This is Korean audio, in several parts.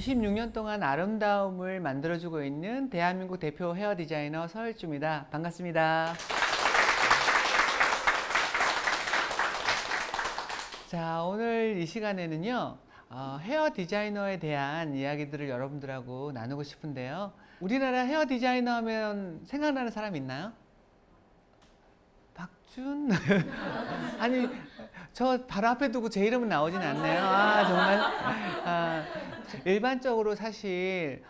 26년 동안 아름다움을 만들어주고 있는 대한민국 대표 헤어 디자이너 서일주입니다. 반갑습니다. 자, 오늘 이 시간에는요, 헤어 디자이너에 대한 이야기들을 여러분들하고 나누고 싶은데요. 우리나라 헤어 디자이너 하면 생각나는 사람 있나요? 박준? 아니, 저 바로 앞에 두고 제 이름은 나오진 않네요. 정말. 일반적으로 사실,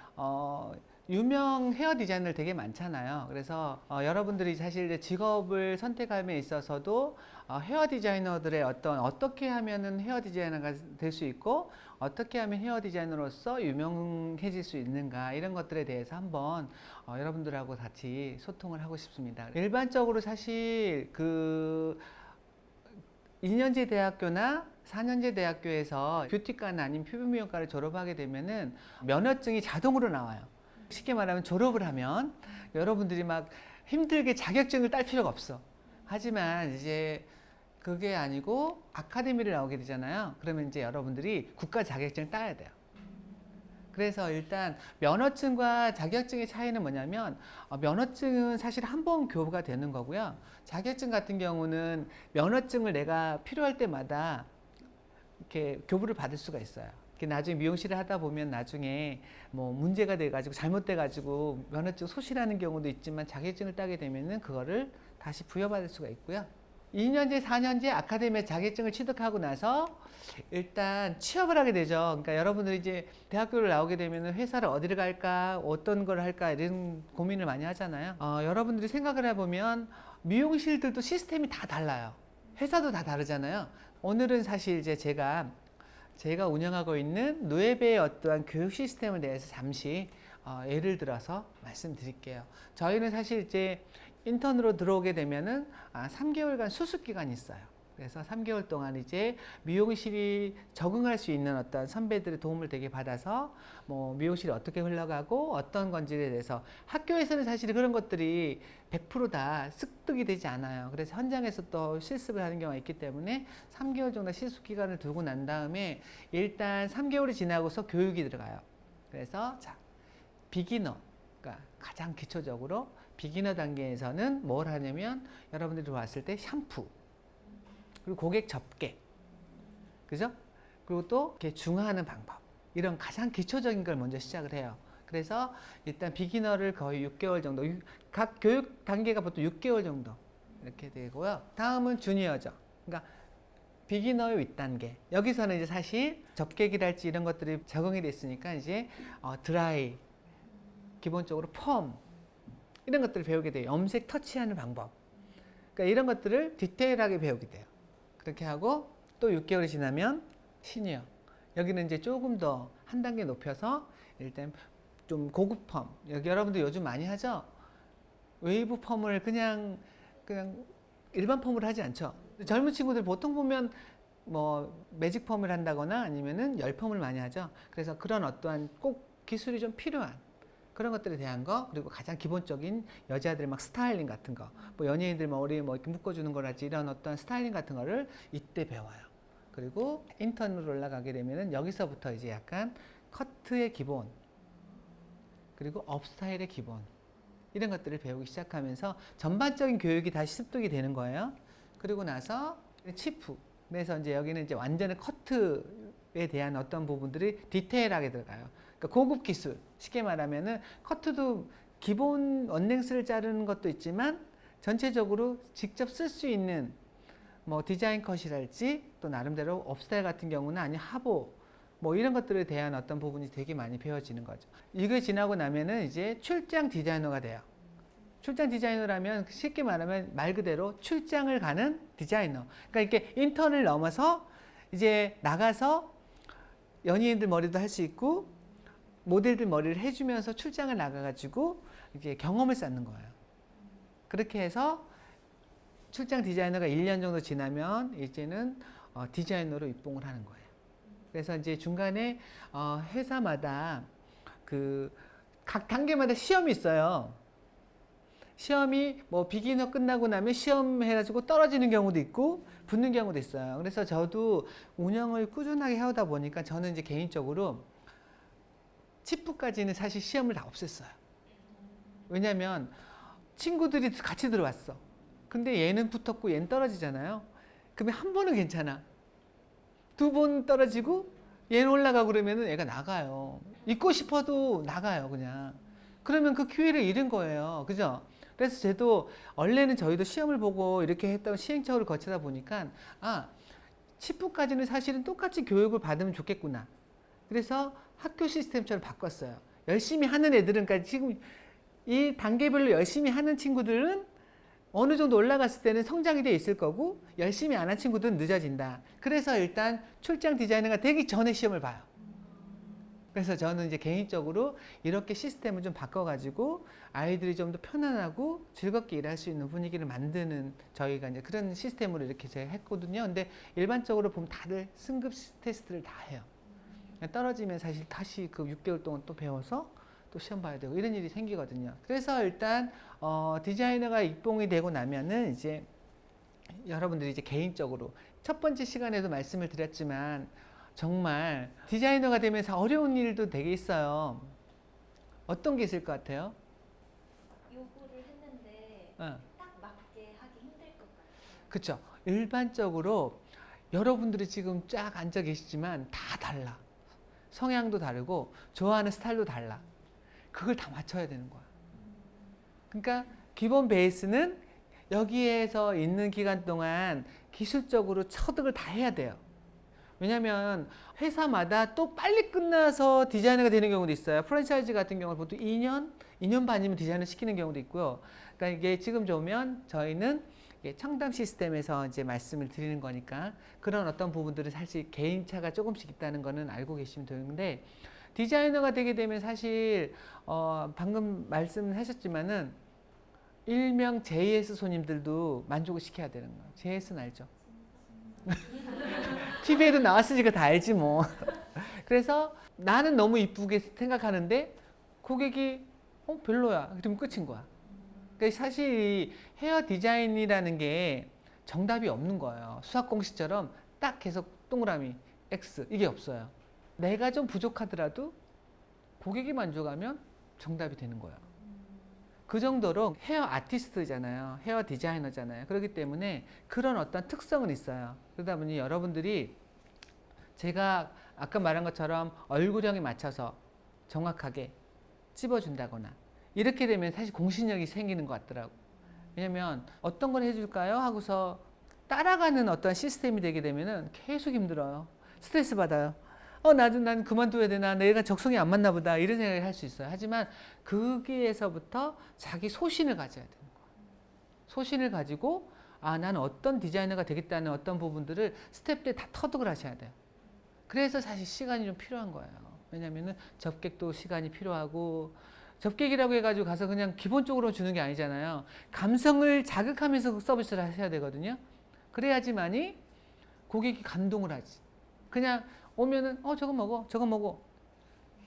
유명 헤어 디자이너들 되게 많잖아요. 그래서 여러분들이 사실 이제 직업을 선택함에 있어서도 헤어 디자이너들의 어떻게 하면은 헤어 디자이너가 될 수 있고 어떻게 하면 헤어 디자이너로서 유명해질 수 있는가 이런 것들에 대해서 한번 여러분들하고 같이 소통을 하고 싶습니다. 일반적으로 사실 그 2년제 대학교나 4년제 대학교에서 뷰티과나 아니면 피부미용과를 졸업하게 되면은 면허증이 자동으로 나와요. 쉽게 말하면 졸업을 하면 여러분들이 막 힘들게 자격증을 딸 필요가 없어. 하지만 이제 그게 아니고 아카데미를 나오게 되잖아요. 그러면 이제 여러분들이 국가 자격증을 따야 돼요. 그래서 일단 면허증과 자격증의 차이는 뭐냐면 면허증은 사실 한 번 교부가 되는 거고요. 자격증 같은 경우는 면허증을 내가 필요할 때마다 이렇게 교부를 받을 수가 있어요. 나중에 미용실을 하다 보면 나중에 뭐 문제가 돼가지고 잘못돼가지고 면허증 소실하는 경우도 있지만 자격증을 따게 되면은 그거를 다시 부여받을 수가 있고요. 2년제, 4년제 아카데미 자격증을 취득하고 나서 일단 취업을 하게 되죠. 그러니까 여러분들이 이제 대학교를 나오게 되면 회사를 어디를 갈까, 어떤 걸 할까 이런 고민을 많이 하잖아요. 여러분들이 생각을 해보면 미용실들도 시스템이 다 달라요. 회사도 다 다르잖아요. 오늘은 사실 이제 제가 운영하고 있는 누에베의 어떠한 교육 시스템에 대해서 잠시 예를 들어서 말씀드릴게요. 저희는 사실 이제 인턴으로 들어오게 되면은 3개월간 수습 기간이 있어요. 그래서 3개월 동안 이제 미용실이 적응할 수 있는 어떤 선배들의 도움을 되게 받아서 뭐 미용실이 어떻게 흘러가고 어떤 건지에 대해서 학교에서는 사실 그런 것들이 100% 다 습득이 되지 않아요. 그래서 현장에서 또 실습을 하는 경우가 있기 때문에 3개월 정도 실습 기간을 두고 난 다음에 일단 3개월이 지나고서 교육이 들어가요. 그래서 자, 비기너, 그러니까 가장 기초적으로 비기너 단계에서는 뭘 하냐면 여러분들이 왔을 때 샴푸, 그리고 고객 접게, 그죠? 그리고 또 이렇게 중화하는 방법, 이런 가장 기초적인 걸 먼저 시작을 해요. 그래서 일단 비기너를 거의 6개월 정도, 각 교육 단계가 보통 6개월 정도 이렇게 되고요. 다음은 주니어죠. 그러니까 비기너의 윗단계. 여기서는 이제 사실 접객이랄지 이런 것들이 적응이 됐으니까 이제 드라이, 기본적으로 펌, 이런 것들을 배우게 돼요. 염색 터치하는 방법. 그러니까 이런 것들을 디테일하게 배우게 돼요. 그렇게 하고 또 6개월이 지나면 시니어. 여기는 이제 조금 더 한 단계 높여서 일단 좀 고급 펌. 여기 여러분들 요즘 많이 하죠? 웨이브 펌을 그냥 일반 펌을 하지 않죠. 젊은 친구들 보통 보면 뭐 매직 펌을 한다거나 아니면은 열 펌을 많이 하죠. 그래서 그런 어떠한 꼭 기술이 좀 필요한 그런 것들에 대한 거, 그리고 가장 기본적인 여자들 막 스타일링 같은 거, 뭐 연예인들 머리에 뭐 이렇게 묶어주는 거라든지 이런 어떤 스타일링 같은 거를 이때 배워요. 그리고 인턴으로 올라가게 되면은 여기서부터 이제 약간 커트의 기본, 그리고 업스타일의 기본, 이런 것들을 배우기 시작하면서 전반적인 교육이 다시 습득이 되는 거예요. 그리고 나서 치프. 그래서 이제 여기는 이제 완전히 커트에 대한 어떤 부분들이 디테일하게 들어가요. 그러니까 고급 기술. 쉽게 말하면은 커트도 기본 원랭스를 자르는 것도 있지만 전체적으로 직접 쓸 수 있는 뭐 디자인 컷이랄지 또 나름대로 업스타일 같은 경우는 아니 하보 뭐 이런 것들에 대한 어떤 부분이 되게 많이 배워지는 거죠. 이게 지나고 나면은 이제 출장 디자이너가 돼요. 출장 디자이너라면 쉽게 말하면 말 그대로 출장을 가는 디자이너. 그러니까 이렇게 인턴을 넘어서 이제 나가서 연예인들 머리도 할 수 있고 모델들 머리를 해주면서 출장을 나가가지고 이제 경험을 쌓는 거예요. 그렇게 해서 출장 디자이너가 1년 정도 지나면 이제는 디자이너로 입봉을 하는 거예요. 그래서 이제 중간에 회사마다 그 각 단계마다 시험이 있어요. 시험이 뭐 비기너 끝나고 나면 시험 해가지고 떨어지는 경우도 있고 붙는 경우도 있어요. 그래서 저도 운영을 꾸준하게 해오다 보니까 저는 이제 개인적으로 치프까지는 사실 시험을 다 없앴어요. 왜냐하면 친구들이 같이 들어왔어. 근데 얘는 붙었고 얘는 떨어지잖아요. 그러면 한 번은 괜찮아. 두 번 떨어지고 얘는 올라가고 그러면은 얘가 나가요. 있고 싶어도 나가요, 그냥. 그러면 그 기회를 잃은 거예요. 그죠? 그래서 저도 원래는 저희도 시험을 보고 이렇게 했던 시행착오를 거치다 보니까 치프까지는 사실은 똑같이 교육을 받으면 좋겠구나. 그래서 학교 시스템처럼 바꿨어요. 열심히 하는 애들은 지금 이 단계별로 열심히 하는 친구들은 어느 정도 올라갔을 때는 성장이 돼 있을 거고 열심히 안 한 친구들은 늦어진다. 그래서 일단 출장 디자이너가 되기 전에 시험을 봐요. 그래서 저는 이제 개인적으로 이렇게 시스템을 좀 바꿔가지고 아이들이 좀 더 편안하고 즐겁게 일할 수 있는 분위기를 만드는 저희가 이제 그런 시스템으로 이렇게 제가 했거든요. 근데 일반적으로 보면 다들 승급 테스트를 다 해요. 떨어지면 사실 다시 그 6개월 동안 또 배워서 또 시험 봐야 되고 이런 일이 생기거든요. 그래서 일단 디자이너가 입봉이 되고 나면은 이제 여러분들이 이제 개인적으로 첫 번째 시간에도 말씀을 드렸지만 정말 디자이너가 되면서 어려운 일도 되게 있어요. 어떤 게 있을 것 같아요? 요구를 했는데 딱 맞게 하기 힘들 것 같아요. 그렇죠. 일반적으로 여러분들이 지금 쫙 앉아 계시지만 다 달라. 성향도 다르고 좋아하는 스타일도 달라. 그걸 다 맞춰야 되는 거야. 그러니까 기본 베이스는 여기에서 있는 기간 동안 기술적으로 터득을 다 해야 돼요. 왜냐하면 회사마다 또 빨리 끝나서 디자이너가 되는 경우도 있어요. 프랜차이즈 같은 경우는 보통 2년 반이면 디자이너 시키는 경우도 있고요. 그러니까 이게 지금 보면 저희는 청담 시스템에서 이제 말씀을 드리는 거니까 그런 어떤 부분들은 사실 개인차가 조금씩 있다는 거는 알고 계시면 되는데 디자이너가 되게 되면 사실 방금 말씀하셨지만은 일명 JS 손님들도 만족을 시켜야 되는 거예요. JS는 알죠? TV에도 나왔으니까 다 알지 뭐. 그래서 나는 너무 이쁘게 생각하는데 고객이 별로야. 그러면 끝인 거야. 그러니까 사실 이 헤어 디자인이라는 게 정답이 없는 거예요. 수학 공식처럼 딱 계속 동그라미 X 이게 없어요. 내가 좀 부족하더라도 고객이 만족하면 정답이 되는 거예요. 그 정도로 헤어 아티스트잖아요. 헤어 디자이너잖아요. 그렇기 때문에 그런 어떤 특성은 있어요. 그러다 보니 여러분들이 제가 아까 말한 것처럼 얼굴형에 맞춰서 정확하게 찝어준다거나 이렇게 되면 사실 공신력이 생기는 것 같더라고. 왜냐면 어떤 걸 해줄까요? 하고서 따라가는 어떤 시스템이 되게 되면은 계속 힘들어요. 스트레스 받아요. 난 그만둬야 되나? 내가 적성이 안 맞나 보다. 이런 생각을 할 수 있어요. 하지만 거기에서부터 자기 소신을 가져야 되는 거예요. 소신을 가지고 나는 어떤 디자이너가 되겠다는 어떤 부분들을 스텝 때 다 터득을 하셔야 돼요. 그래서 사실 시간이 좀 필요한 거예요. 왜냐면은 접객도 시간이 필요하고 접객이라고 해가지고 가서 그냥 기본적으로 주는 게 아니잖아요. 감성을 자극하면서 서비스를 하셔야 되거든요. 그래야지만이 고객이 감동을 하지. 그냥 오면은 저거 먹어 저거 먹어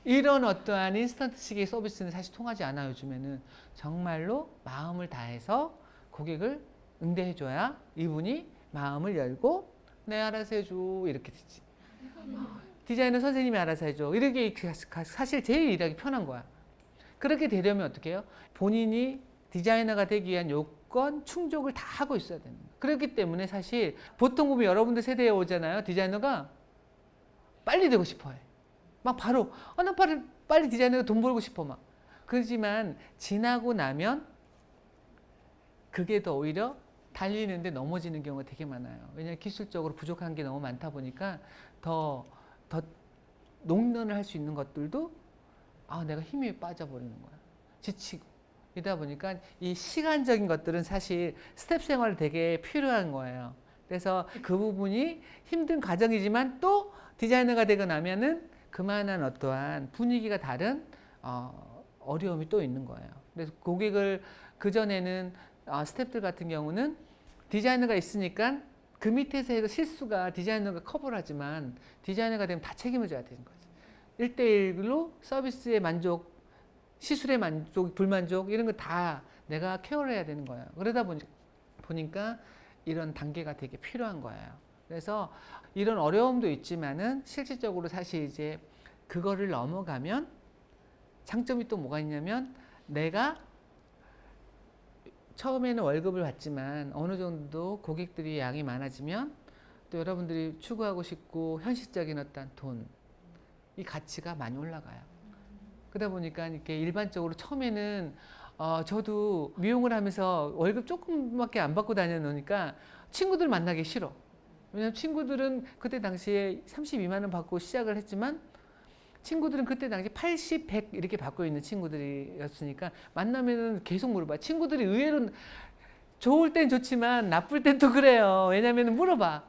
이런 어떠한 인스턴트식의 서비스는 사실 통하지 않아요. 요즘에는 정말로 마음을 다해서 고객을 응대해줘야 이분이 마음을 열고 내 알아서 해줘 이렇게 되지. 디자이너 선생님이 알아서 해줘 이렇게 사실 제일 일하기 편한 거야. 그렇게 되려면 어떻게 해요? 본인이 디자이너가 되기 위한 요건 충족을 다 하고 있어야 되는 거예요. 그렇기 때문에 사실 보통 보면 여러분들 세대에 오잖아요. 디자이너가 빨리 되고 싶어 해. 막 바로 나 빨리 디자이너가 돈 벌고 싶어 막. 그렇지만 지나고 나면 그게 더 오히려 달리는데 넘어지는 경우가 되게 많아요. 왜냐하면 기술적으로 부족한 게 너무 많다 보니까 더 농련을 할 수 있는 것들도 내가 힘이 빠져버리는 거야. 지치고. 이러다 보니까 이 시간적인 것들은 사실 스텝 생활이 되게 필요한 거예요. 그래서 그 부분이 힘든 과정이지만 또 디자이너가 되고 나면은 그만한 어떠한 분위기가 다른 어려움이 또 있는 거예요. 그래서 고객을 그전에는 스텝들 같은 경우는 디자이너가 있으니까 그 밑에서 해도 실수가 디자이너가 커버를 하지만 디자이너가 되면 다 책임을 져야 되는 거죠. 1대1로 서비스의 만족, 시술의 만족, 불만족 이런 거 다 내가 케어를 해야 되는 거예요. 그러다 보니까 이런 단계가 되게 필요한 거예요. 그래서 이런 어려움도 있지만은 실질적으로 사실 이제 그거를 넘어가면 장점이 또 뭐가 있냐면 내가 처음에는 월급을 받지만 어느 정도 고객들이 양이 많아지면 또 여러분들이 추구하고 싶고 현실적인 어떤 돈, 이 가치가 많이 올라가요. 그러다 보니까 이렇게 일반적으로 처음에는 저도 미용을 하면서 월급 조금밖에 안 받고 다녀놓으니까 친구들 만나기 싫어. 왜냐면 친구들은 그때 당시에 32만 원 받고 시작을 했지만 친구들은 그때 당시 80, 100 이렇게 받고 있는 친구들이었으니까 만나면은 계속 물어봐. 친구들이 의외로 좋을 땐 좋지만 나쁠 땐 또 그래요. 왜냐면은 물어봐.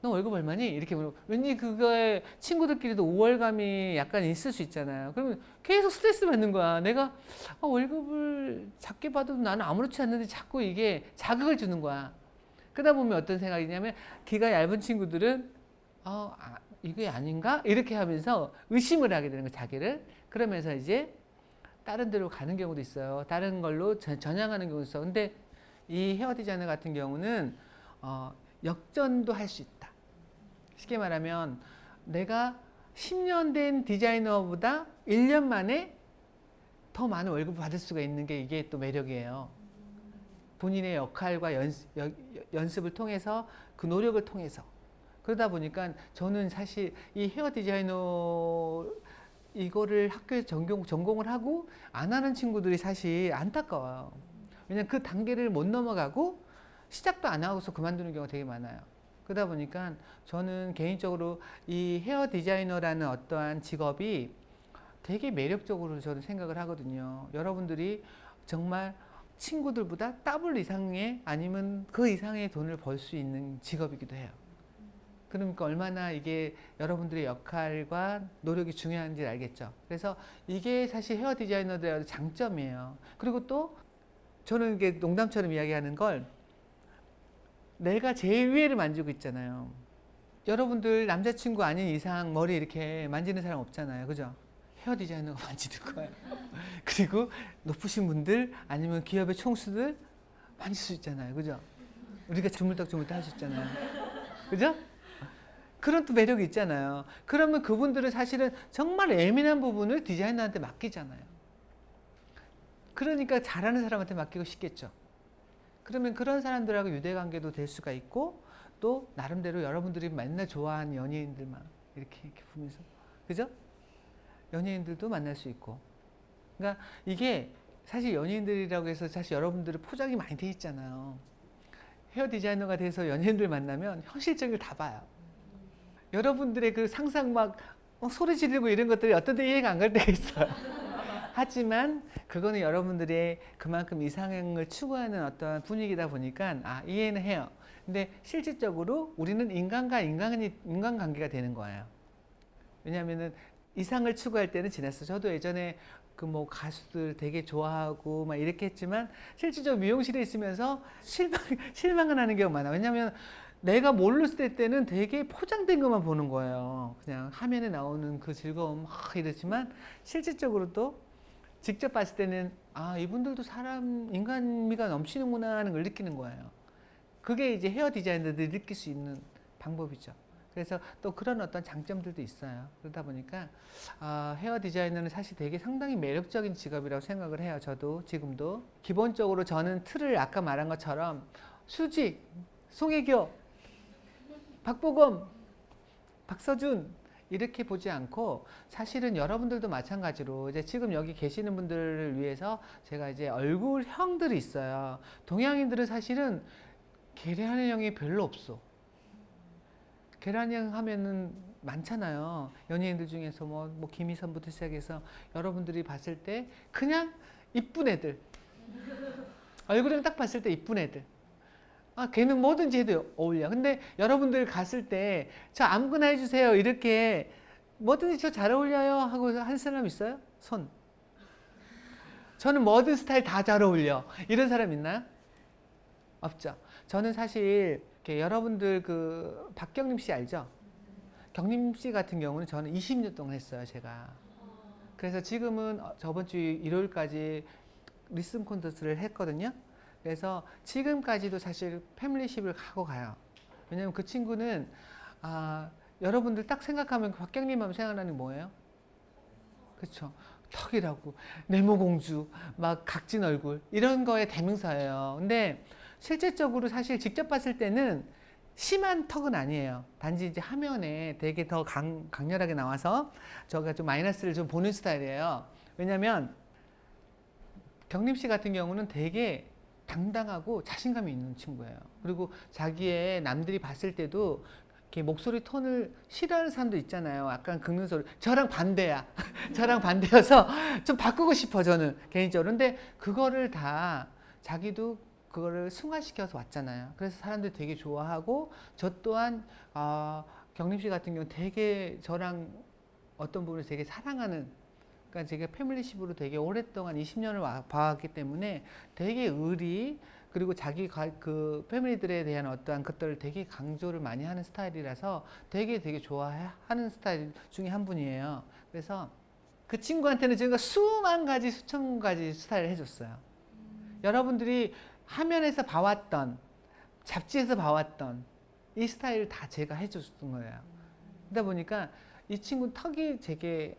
너 월급 얼마니? 이렇게 물어봐. 왠지 그거에 친구들끼리도 우월감이 약간 있을 수 있잖아요. 그러면 계속 스트레스 받는 거야. 내가 월급을 작게 받아도 나는 아무렇지 않는데 자꾸 이게 자극을 주는 거야. 그러다 보면 어떤 생각이냐면 기가 얇은 친구들은 이게 아닌가? 이렇게 하면서 의심을 하게 되는 거예요, 자기를. 그러면서 이제 다른 데로 가는 경우도 있어요. 다른 걸로 전향하는 경우도 있어. 근데 이 헤어 디자이너 같은 경우는 역전도 할 수 있다. 쉽게 말하면 내가 10년 된 디자이너보다 1년 만에 더 많은 월급을 받을 수가 있는 게 이게 또 매력이에요. 본인의 역할과 연습을 통해서 그 노력을 통해서. 그러다 보니까 저는 사실 이 헤어 디자이너 이거를 학교에서 전공을 하고 안 하는 친구들이 사실 안타까워요. 왜냐면 그 단계를 못 넘어가고 시작도 안 하고서 그만두는 경우가 되게 많아요. 그러다 보니까 저는 개인적으로 이 헤어 디자이너라는 어떠한 직업이 되게 매력적으로 저는 생각을 하거든요. 여러분들이 정말 친구들보다 더블 이상의 아니면 그 이상의 돈을 벌 수 있는 직업이기도 해요. 그러니까 얼마나 이게 여러분들의 역할과 노력이 중요한지 알겠죠. 그래서 이게 사실 헤어 디자이너들의 장점이에요. 그리고 또 저는 이게 농담처럼 이야기하는 걸 내가 제일 위에를 만지고 있잖아요. 여러분들 남자친구 아닌 이상 머리 이렇게 만지는 사람 없잖아요. 그죠? 헤어 디자이너가 만지는 거예요. 그리고 높으신 분들 아니면 기업의 총수들 만질 수 있잖아요. 그죠? 우리가 주물떡주물떡 할 수 있잖아요. 그죠? 그런 또 매력이 있잖아요. 그러면 그분들은 사실은 정말 예민한 부분을 디자이너한테 맡기잖아요. 그러니까 잘하는 사람한테 맡기고 싶겠죠. 그러면 그런 사람들하고 유대관계도 될 수가 있고 또 나름대로 여러분들이 맨날 좋아하는 연예인들만 이렇게 보면서 그죠? 연예인들도 만날 수 있고. 그러니까 이게 사실 연예인들이라고 해서 사실 여러분들은 포장이 많이 돼 있잖아요. 헤어 디자이너가 돼서 연예인들 만나면 현실적인 걸 다 봐요. 여러분들의 그 상상 막 소리 지르고 이런 것들이 어떤 데 이해가 안 갈 때가 있어요. 하지만 그거는 여러분들의 그만큼 이상형을 추구하는 어떤 분위기다 보니까 이해는 해요. 근데 실질적으로 우리는 인간과 인간관계가 되는 거예요. 왜냐하면은 이상을 추구할 때는 지났어. 저도 예전에 그 뭐 가수들 되게 좋아하고 막 이렇게 했지만 실질적으로 미용실에 있으면서 실망을 하는 경우가 많아. 왜냐하면 내가 모르을 때는 되게 포장된 것만 보는 거예요. 그냥 화면에 나오는 그 즐거움 이렇지만 실질적으로 또 직접 봤을 때는 이분들도 인간미가 넘치는구나 하는 걸 느끼는 거예요. 그게 이제 헤어 디자이너들이 느낄 수 있는 방법이죠. 그래서 또 그런 어떤 장점들도 있어요. 그러다 보니까 헤어 디자이너는 사실 되게 상당히 매력적인 직업이라고 생각을 해요. 저도 지금도. 기본적으로 저는 틀을 아까 말한 것처럼 수지, 송혜교, 박보검, 박서준 이렇게 보지 않고 사실은 여러분들도 마찬가지로 이제 지금 여기 계시는 분들을 위해서 제가 이제 얼굴형들이 있어요. 동양인들은 사실은 계란형이 별로 없어. 계란형 하면은 많잖아요. 연예인들 중에서 뭐 김희선부터 시작해서 여러분들이 봤을 때 그냥 이쁜 애들. 얼굴을 딱 봤을 때 이쁜 애들. 걔는 뭐든지 해도 어울려. 근데 여러분들 갔을 때 저 아무거나 해주세요. 이렇게 뭐든지 저 잘 어울려요 하고 한 사람 있어요? 손. 저는 뭐든 스타일 다 잘 어울려. 이런 사람 있나요? 없죠. 저는 사실 여러분들 그 박경림 씨 알죠? 경림 씨 같은 경우는 저는 20년 동안 했어요, 제가. 그래서 지금은 저번 주 일요일까지 리슨 콘서트를 했거든요. 그래서 지금까지도 사실 패밀리십을 하고 가요. 왜냐면 그 친구는 여러분들 딱 생각하면 박경림 하면 생각나는 게 뭐예요? 그렇죠. 턱이라고 네모공주 막 각진 얼굴 이런 거의 대명사예요. 근데 실제적으로 사실 직접 봤을 때는 심한 턱은 아니에요. 단지 이제 화면에 되게 더 강렬하게 나와서 저가 좀 마이너스를 좀 보는 스타일이에요. 왜냐면 경림 씨 같은 경우는 되게 당당하고 자신감이 있는 친구예요. 그리고 자기의 남들이 봤을 때도 이렇게 목소리 톤을 싫어하는 사람도 있잖아요. 약간 긁는 소리. 저랑 반대야. 저랑 반대여서 좀 바꾸고 싶어, 저는 개인적으로. 근데 그거를 다 자기도 그거를 승화시켜서 왔잖아요. 그래서 사람들이 되게 좋아하고, 저 또한 경림 씨 같은 경우는 되게 저랑 어떤 부분을 되게 사랑하는, 그러니까 제가 패밀리십으로 되게 오랫동안 20년을 봐왔기 때문에 되게 의리, 그리고 자기 그 패밀리들에 대한 어떠한 것들을 되게 강조를 많이 하는 스타일이라서 되게 좋아하는 스타일 중에 한 분이에요. 그래서 그 친구한테는 제가 수만 가지, 수천 가지 스타일을 해줬어요. 여러분들이 화면에서 봐왔던, 잡지에서 봐왔던 이 스타일을 다 제가 해줬던 거예요. 그러다 보니까 이 친구는 턱이 되게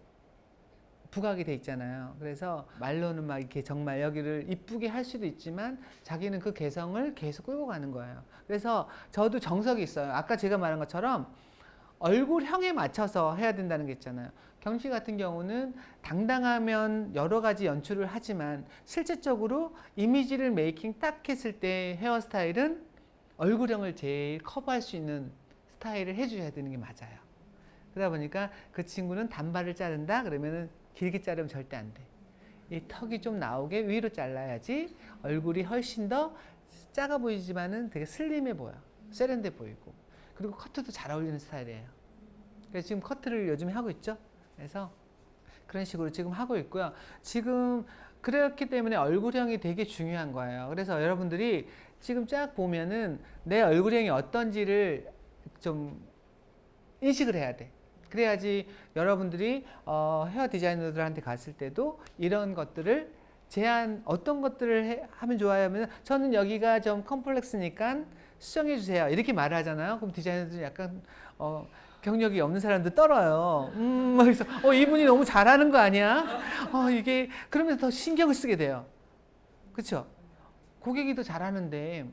부각이 돼 있잖아요. 그래서 말로는 막 이렇게 정말 여기를 이쁘게 할 수도 있지만 자기는 그 개성을 계속 끌고 가는 거예요. 그래서 저도 정석이 있어요. 아까 제가 말한 것처럼 얼굴형에 맞춰서 해야 된다는 게 있잖아요. 경씨 같은 경우는 당당하면 여러 가지 연출을 하지만 실질적으로 이미지를 메이킹 딱 했을 때 헤어스타일은 얼굴형을 제일 커버할 수 있는 스타일을 해줘야 되는 게 맞아요. 그러다 보니까 그 친구는 단발을 자른다 그러면은 길게 자르면 절대 안 돼. 이 턱이 좀 나오게 위로 잘라야지 얼굴이 훨씬 더 작아 보이지만은 되게 슬림해 보여. 세련돼 보이고. 그리고 커트도 잘 어울리는 스타일이에요. 그래서 지금 커트를 요즘에 하고 있죠. 그래서 그런 식으로 지금 하고 있고요. 지금 그렇기 때문에 얼굴형이 되게 중요한 거예요. 그래서 여러분들이 지금 쫙 보면은 내 얼굴형이 어떤지를 좀 인식을 해야 돼. 그래야지 여러분들이 헤어 디자이너들한테 갔을 때도 이런 것들을 어떤 것들을 하면 좋아요 하면 저는 여기가 좀 컴플렉스니까 수정해 주세요 이렇게 말을 하잖아요. 그럼 디자이너들은 약간 경력이 없는 사람들 떨어요. 그래서 이분이 너무 잘하는 거 아니야? 이게 그러면서 더 신경을 쓰게 돼요. 그렇죠? 고객이 더 잘하는데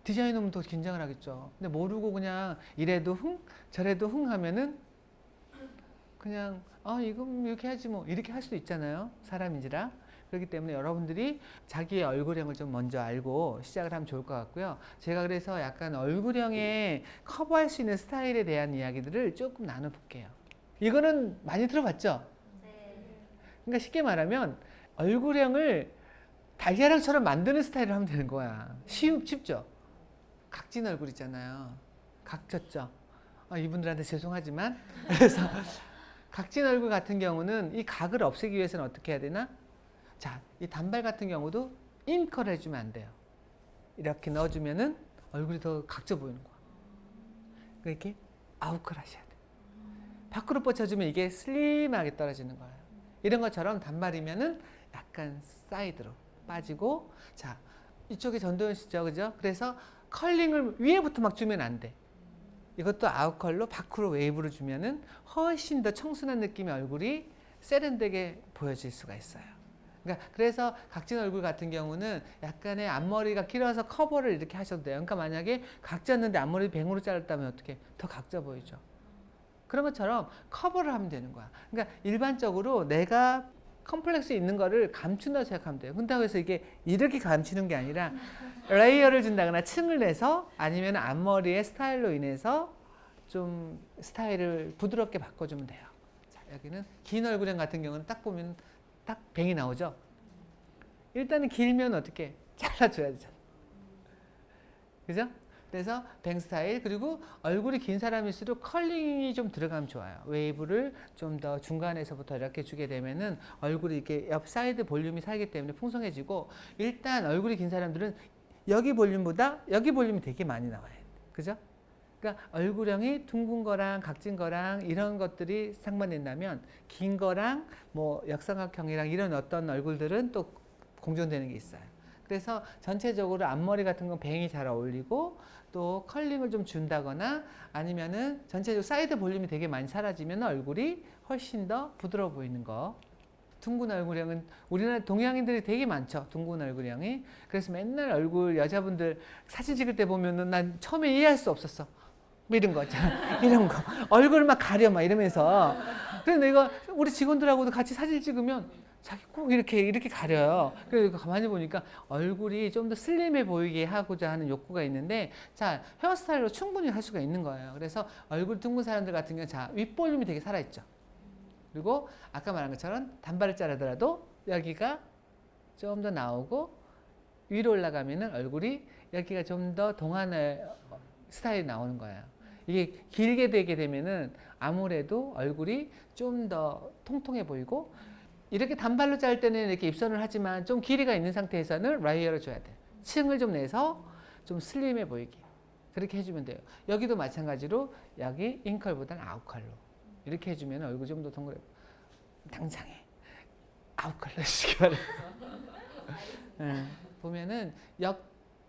디자이너는 더 긴장을 하겠죠. 근데 모르고 그냥 이래도 흥 저래도 흥 하면은 그냥 이거 이렇게 하지 뭐 이렇게 할 수도 있잖아요. 사람인지라. 그렇기 때문에 여러분들이 자기의 얼굴형을 좀 먼저 알고 시작을 하면 좋을 것 같고요. 제가 그래서 약간 얼굴형에 커버할 수 있는 스타일에 대한 이야기들을 조금 나눠볼게요. 이거는 많이 들어봤죠? 네. 그러니까 쉽게 말하면 얼굴형을 달걀형처럼 만드는 스타일을 하면 되는 거야. 쉽죠? 각진 얼굴 있잖아요. 각졌죠? 이분들한테 죄송하지만 그래서 각진 얼굴 같은 경우는 이 각을 없애기 위해서는 어떻게 해야 되나? 자, 이 단발 같은 경우도 인컬 해주면 안 돼요. 이렇게 넣어주면은 얼굴이 더 각져 보이는 거야. 이렇게 아웃컬 하셔야 돼. 밖으로 뻗쳐주면 이게 슬림하게 떨어지는 거예요. 이런 것처럼 단발이면은 약간 사이드로 빠지고, 자, 이쪽에 전도연 씨죠, 그죠? 그래서 컬링을 위에부터 막 주면 안 돼. 이것도 아웃컬로 밖으로 웨이브를 주면은 훨씬 더 청순한 느낌의 얼굴이 세련되게 보여질 수가 있어요. 그러니까 그래서 각진 얼굴 같은 경우는 약간의 앞머리가 길어서 커버를 이렇게 하셔도 돼요. 그러니까 만약에 각졌는데 앞머리 뱅으로 잘랐다면 어떻게 더 각져 보이죠. 그런 것처럼 커버를 하면 되는 거야. 그러니까 일반적으로 내가 컴플렉스 있는 거를 감춘다고 생각하면 돼요. 근데 그래서 이게 이렇게 감추는 게 아니라 레이어를 준다거나 층을 내서 아니면 앞머리의 스타일로 인해서 좀 스타일을 부드럽게 바꿔주면 돼요. 자, 여기는 긴 얼굴형 같은 경우는 딱 보면 딱 뱅이 나오죠. 일단은 길면 어떻게 잘라줘야 되잖아. 그죠? 그래서 뱅 스타일, 그리고 얼굴이 긴 사람일수록 컬링이 좀 들어가면 좋아요. 웨이브를 좀 더 중간에서부터 이렇게 주게 되면은 얼굴이 이렇게 옆 사이드 볼륨이 살기 때문에 풍성해지고, 일단 얼굴이 긴 사람들은 여기 볼륨보다 여기 볼륨이 되게 많이 나와요. 그죠? 그러니까 얼굴형이 둥근 거랑 각진 거랑 이런 것들이 상반된다면 긴 거랑 뭐 역삼각형이랑 이런 어떤 얼굴들은 또 공존되는 게 있어요. 그래서 전체적으로 앞머리 같은 건 뱅이 잘 어울리고, 또 컬링을 좀 준다거나 아니면은 전체적으로 사이드 볼륨이 되게 많이 사라지면 얼굴이 훨씬 더 부드러워 보이는 거 둥근 얼굴형은 우리나라 동양인들이 되게 많죠. 둥근 얼굴형이. 그래서 맨날 얼굴 여자분들 사진 찍을 때 보면은 난 처음에 이해할 수 없었어. 뭐 이런 거 있잖아. 이런 거. 얼굴 막 가려 막 이러면서. 그래서 내가 우리 직원들하고도 같이 사진 찍으면 자기 꼭 이렇게 가려요. 그래서 가만히 보니까 얼굴이 좀 더 슬림해 보이게 하고자 하는 욕구가 있는데, 자, 헤어스타일로 충분히 할 수가 있는 거예요. 그래서 얼굴 둥근 사람들 같은 경우는 자, 윗볼륨이 되게 살아있죠. 그리고 아까 말한 것처럼 단발을 자르더라도 여기가 좀 더 나오고, 위로 올라가면은 얼굴이 여기가 좀 더 동안의 스타일이 나오는 거예요. 이게 길게 되게 되면은 아무래도 얼굴이 좀 더 통통해 보이고, 이렇게 단발로 자를 때는 이렇게 입선을 하지만 좀 길이가 있는 상태에서는 라이어를 줘야 돼요. 층을 좀 내서 좀 슬림해 보이게. 그렇게 해주면 돼요. 여기도 마찬가지로 여기 인컬보다는 아웃컬로 이렇게 해주면 얼굴 좀 더 동그래. 당장에 아웃컬로 해주시기 바랍니다. 보면은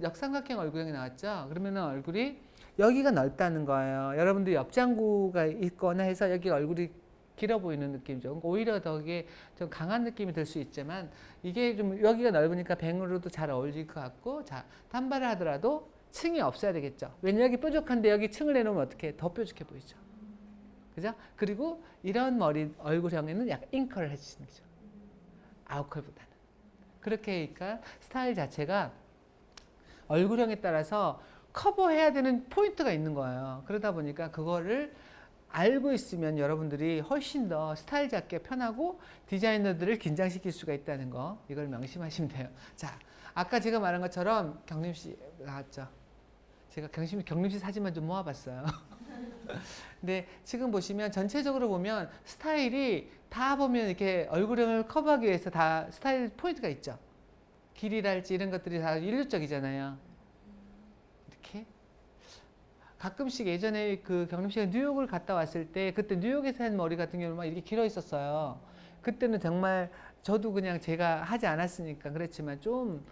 역삼각형 얼굴형이 나왔죠. 그러면은 얼굴이 여기가 넓다는 거예요. 여러분들 옆장구가 있거나 해서 여기 얼굴이 길어 보이는 느낌이죠. 오히려 더 이게 좀 강한 느낌이 들 수 있지만, 이게 좀 여기가 넓으니까 뱅으로도 잘 어울릴 것 같고, 자, 단발을 하더라도 층이 없어야 되겠죠. 왜냐면 여기 뾰족한데 여기 층을 내놓으면 어떻게 더 뾰족해 보이죠. 그죠? 그리고 이런 얼굴형에는 약간 잉커를 해주시는 거죠. 아웃컬보다는. 그렇게 그러니까 스타일 자체가 얼굴형에 따라서 커버해야 되는 포인트가 있는 거예요. 그러다 보니까 그거를 알고 있으면 여러분들이 훨씬 더 스타일 잡기 편하고 디자이너들을 긴장시킬 수가 있다는 거, 이걸 명심하시면 돼요. 자, 아까 제가 말한 것처럼 경림씨 나왔죠. 제가 경림씨 사진만 좀 모아봤어요. 근데 지금 보시면 전체적으로 보면 스타일이 다 보면 이렇게 얼굴형을 커버하기 위해서 다 스타일 포인트가 있죠. 길이랄지 이런 것들이 다 일률적이잖아요. 이렇게. 가끔씩 예전에 그 경림 씨가 뉴욕을 갔다 왔을 때, 그때 뉴욕에서 한 머리 같은 경우는 막 이렇게 길어 있었어요. 그때는 정말 저도 그냥 제가 하지 않았으니까 그랬지만 좀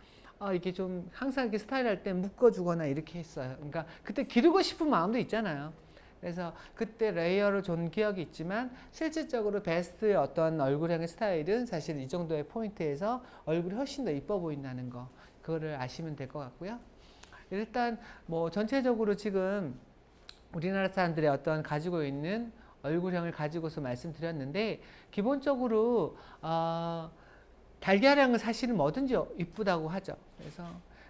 이렇게 좀 항상 이렇게 스타일 할 때 묶어주거나 이렇게 했어요. 그러니까 그때 기르고 싶은 마음도 있잖아요. 그래서 그때 레이어를 준 기억이 있지만, 실질적으로 베스트의 어떤 얼굴형의 스타일은 사실 이 정도의 포인트에서 얼굴이 훨씬 더 이뻐 보인다는 거, 그거를 아시면 될 것 같고요. 일단 뭐 전체적으로 지금 우리나라 사람들의 어떤 가지고 있는 얼굴형을 가지고서 말씀드렸는데, 기본적으로 달걀형은 사실은 뭐든지 이쁘다고 하죠. 그래서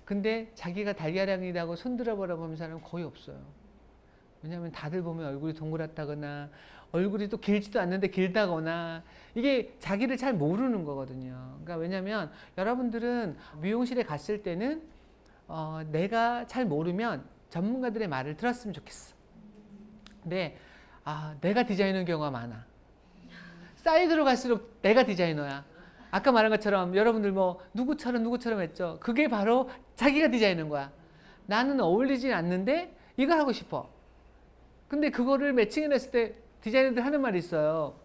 근데 자기가 달걀형이라고 손들어 보는 사람은 거의 없어요. 왜냐하면 다들 보면 얼굴이 동그랗다거나 얼굴이 또 길지도 않는데 길다거나, 이게 자기를 잘 모르는 거거든요. 그러니까 왜냐하면 여러분들은 미용실에 갔을 때는 내가 잘 모르면 전문가들의 말을 들었으면 좋겠어. 근데 내가 디자이너인 경우가 많아. 사이드로 갈수록 내가 디자이너야. 아까 말한 것처럼 여러분들 뭐 누구처럼 했죠. 그게 바로 자기가 디자이너인 거야. 나는 어울리진 않는데 이걸 하고 싶어. 근데 그거를 매칭해냈을 때 디자이너들 하는 말이 있어요.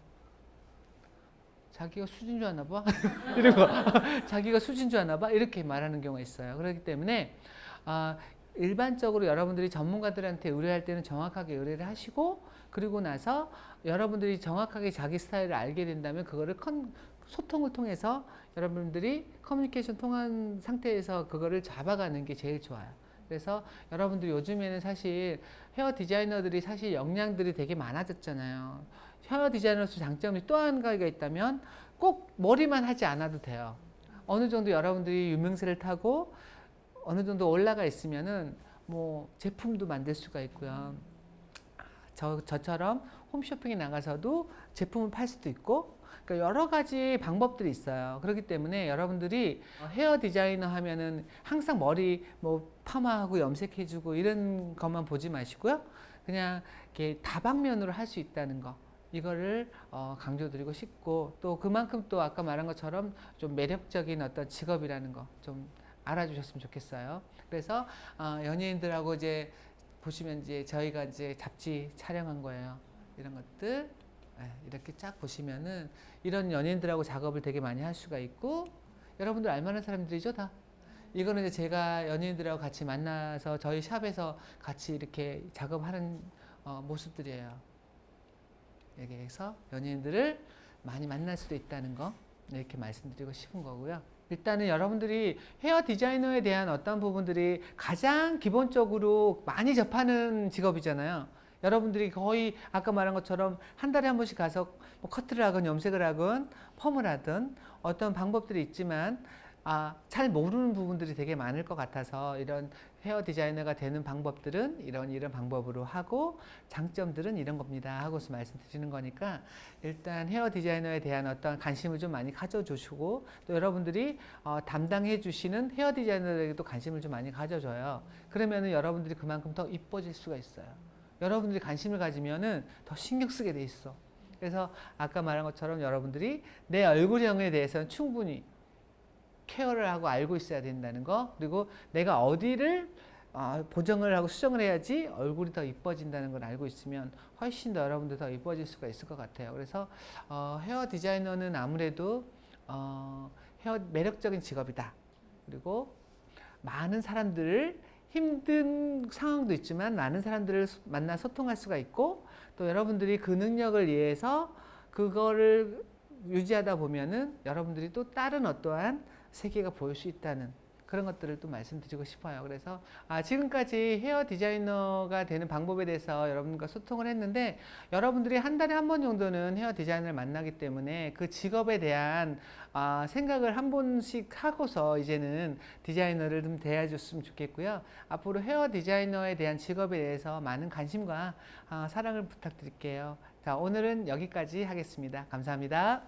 자기가 수진 줄 아나 봐? 이런 거. 자기가 수진 줄 아나 봐? 이렇게 말하는 경우가 있어요. 그렇기 때문에 일반적으로 여러분들이 전문가들한테 의뢰할 때는 정확하게 의뢰를 하시고, 그리고 나서 여러분들이 정확하게 자기 스타일을 알게 된다면 그거를 소통을 통해서 여러분들이 커뮤니케이션 통한 상태에서 그거를 잡아가는 게 제일 좋아요. 그래서 여러분들 요즘에는 사실 헤어 디자이너들이 사실 역량들이 되게 많아졌잖아요. 헤어 디자이너로서 장점이 또 한 가지가 있다면, 꼭 머리만 하지 않아도 돼요. 어느 정도 여러분들이 유명세를 타고 어느 정도 올라가 있으면은 뭐 제품도 만들 수가 있고요. 저처럼 홈쇼핑에 나가서도 제품을 팔 수도 있고, 그러니까 여러 가지 방법들이 있어요. 그렇기 때문에 여러분들이 헤어 디자이너 하면은 항상 머리 뭐 파마하고 염색해주고 이런 것만 보지 마시고요. 그냥 이렇게 다방면으로 할 수 있다는 거, 이거를 강조드리고 싶고, 또 그만큼 또 아까 말한 것처럼 좀 매력적인 어떤 직업이라는 거 좀 알아주셨으면 좋겠어요. 그래서 연예인들하고 이제 보시면 이제 저희가 이제 잡지 촬영한 거예요. 이런 것들 이렇게 쫙 보시면은 이런 연예인들하고 작업을 되게 많이 할 수가 있고, 여러분들 알만한 사람들이죠, 다. 이거는 이제 제가 연예인들하고 같이 만나서 저희 샵에서 같이 이렇게 작업하는 모습들이에요. 여기에서 연예인들을 많이 만날 수도 있다는 거, 이렇게 말씀드리고 싶은 거고요. 일단은 여러분들이 헤어 디자이너에 대한 어떤 부분들이 가장 기본적으로 많이 접하는 직업이잖아요. 여러분들이 거의 아까 말한 것처럼 한 달에 한 번씩 가서 뭐 커트를 하건 염색을 하건 펌을 하든 어떤 방법들이 있지만 잘 모르는 부분들이 되게 많을 것 같아서 이런 헤어 디자이너가 되는 방법들은 이런 방법으로 하고 장점들은 이런 겁니다 하고서 말씀드리는 거니까 일단 헤어 디자이너에 대한 어떤 관심을 좀 많이 가져주시고 또 여러분들이 담당해 주시는 헤어 디자이너에게도 관심을 좀 많이 가져줘요. 그러면은 여러분들이 그만큼 더 이뻐질 수가 있어요. 여러분들이 관심을 가지면은 더 신경 쓰게 돼 있어. 그래서 아까 말한 것처럼 여러분들이 내 얼굴형에 대해서는 충분히 케어를 하고 알고 있어야 된다는 거, 그리고 내가 어디를 보정을 하고 수정을 해야지 얼굴이 더 이뻐진다는 걸 알고 있으면 훨씬 더 여러분들 더 이뻐질 수가 있을 것 같아요. 그래서 헤어 디자이너는 아무래도 매력적인 직업이다. 그리고 많은 사람들을 힘든 상황도 있지만 많은 사람들을 만나 소통할 수가 있고 또 여러분들이 그 능력을 위해서 그거를 유지하다 보면은 여러분들이 또 다른 어떠한 세계가 보일 수 있다는 그런 것들을 또 말씀드리고 싶어요. 그래서 지금까지 헤어 디자이너가 되는 방법에 대해서 여러분과 소통을 했는데 여러분들이 한 달에 한 번 정도는 헤어 디자이너를 만나기 때문에 그 직업에 대한 생각을 한 번씩 하고서 이제는 디자이너를 좀 대해줬으면 좋겠고요. 앞으로 헤어 디자이너에 대한 직업에 대해서 많은 관심과 사랑을 부탁드릴게요. 자, 오늘은 여기까지 하겠습니다. 감사합니다.